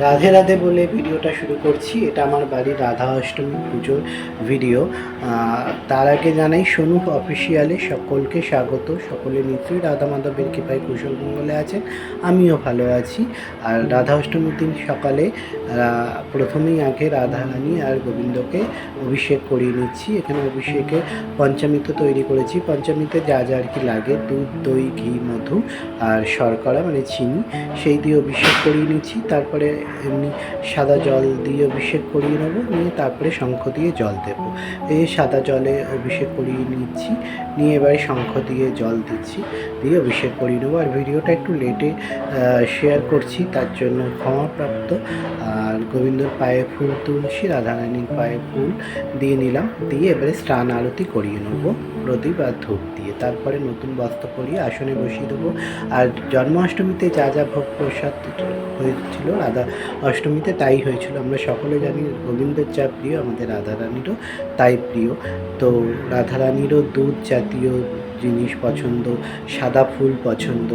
রাধে রাধে বলে ভিডিওটা শুরু করছি। এটা আমার বাড়ির রাধা অষ্টমী পুজোর ভিডিও। তার আগে জানাই সোনু অফিসিয়ালে সকলকে স্বাগত। সকলে নিশ্চয়ই রাধা মাধবের কৃপায় কুশল মঙ্গলে আছেন, আমিও ভালো আছি। আর রাধা অষ্টমীর দিন সকালে প্রথমেই আগে রাধা রানী আর গোবিন্দকে অভিষেক করিয়ে নিচ্ছি। এখানে অভিষেকে পঞ্চামৃত তৈরি করেছি। পঞ্চামৃতে যা যা আর কি লাগে, দুধ, দই, ঘি, মধু আর শর্করা মানে চিনি, সেই দিয়ে অভিষেক করিয়ে নিচ্ছি। তারপরে এমনি সাদা জল দিয়ে অভিষেক করিয়ে নেবো, নিয়ে তারপরে শঙ্খ দিয়ে জল দেবো। এই সাদা জলে অভিষেক করিয়ে নিচ্ছি, নিয়ে এবারে শঙ্খ দিয়ে জল দিচ্ছি, দিয়ে অভিষেক করিয়ে নেবো। আর ভিডিওটা একটু লেটে শেয়ার করছি, তার জন্য ক্ষমাপ্রাপ্ত। আর গোবিন্দর পায়ে ফুল তুলছি, রাধারানীর পায়ে ফুল দিয়ে নিলাম, দিয়ে এবারে স্নান আরতি করিয়ে নেবো প্রদীপ আর ধূপ দিয়ে। তারপরে নতুন বস্ত্র পরিয়ে আসনে বসিয়ে দেবো। আর জন্মাষ্টমীতে যা যা ভোগ প্রসাদ হয়েছিল রাধা অষ্টমীতে তাই হয়েছিল। আমরা সকলে জানি গোবিন্দের যা প্রিয়, আমাদের রাধারানীরও তাই প্রিয়। তো রাধারানীরও দুধ জাতীয় জিনিস পছন্দ, সাদা ফুল পছন্দ,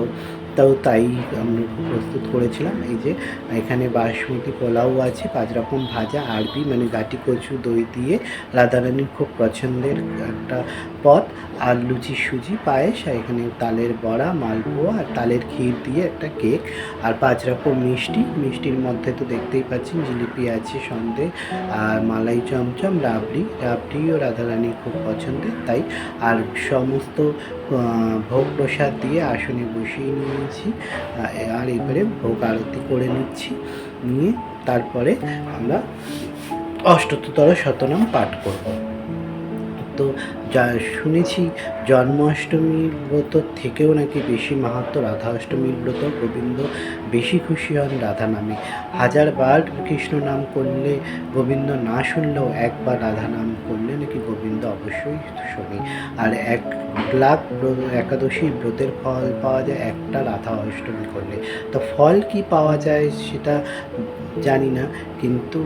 তাই আমরা প্রস্তুত করেছিলাম। এই যে এখানে বাসমতি পোলাও আছে, 5 রকম ভাজা, আরবি মানে গাটি কচু দই দিয়ে রাধারানীর খুব পছন্দের একটা পদ, আর লুচি, সুজি, পায়েস, আর এখানে তালের বড়া, মালপোয়া আর তালের ক্ষীর দিয়ে একটা কেক, আর 5 রকম মিষ্টি। মিষ্টির মধ্যে তো দেখতেই পাচ্ছেন জিলিপি আছে, সন্দেশ আর মালাই চমচম, রাবড়িও রাধারানীর খুব পছন্দের তাই। আর সমস্ত ভোগ প্রসাদ দিয়ে আসনে বসিয়ে নিয়েছি। আর এবারে ভোগ আরতি করে নিচ্ছি, নিয়ে তারপরে আমরা অষ্টতর শতনাম পাঠ করব। তো যা শুনেছি জন্মাষ্টমীর ব্রত থেকেও নাকি বেশি মাহাত্ম্য রাধা অষ্টমীর ব্রত। গোবিন্দ বেশি খুশি হন রাধা নামে। 1000বার কৃষ্ণ নাম করলে গোবিন্দ না শুনলেও একবার রাধা নাম করলে নাকি গোবিন্দ অবশ্যই শোনে। আর 1,00,000 একাদশীর ব্রতের ফল পাওয়া যায় একটা রাধা অষ্টমী করলে। তো ফল কি পাওয়া যায় সেটা জানি না, কিন্তু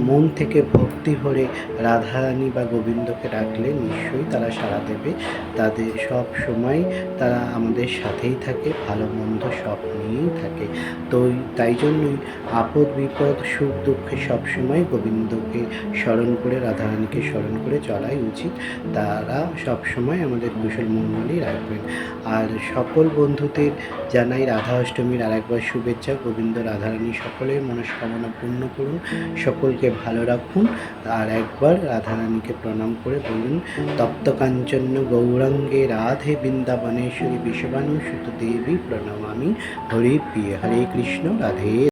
মন থেকে ভক্তি ভরে রাধারানী বা গোবিন্দকে ডাকলে নিশ্চয়ই তারা সাড়া দেবে। তাদের সব সময় তারা আমাদের সাথেই থাকে, ভালো মন্দ সব নিয়েই থাকে। তো তাই জন্যই আপদ বিপদ সুখ দুঃখে সবসময় গোবিন্দকে স্মরণ করে, রাধারানীকে স্মরণ করে চলাই উচিত। তারা সবসময় আমাদের কুশল মঙ্গলই রাখবেন। আর সকল বন্ধুদের জানাই রাধা অষ্টমীর আরেকবার শুভেচ্ছা। গোবিন্দ রাধারানী সকলের মনস্কামনা পূর্ণ করুন, সকলকে ভালো রাখুন। আর একবার রাধারানীকে প্রণাম করে বলুন, তপ্ত কাঞ্চন গৌরাঙ্গে রাধে বৃন্দাবনেশ্বরী বিশ্ববানুসুত দেবী প্রণমামি হরি প্রিয়। হরে কৃষ্ণ, রাধে।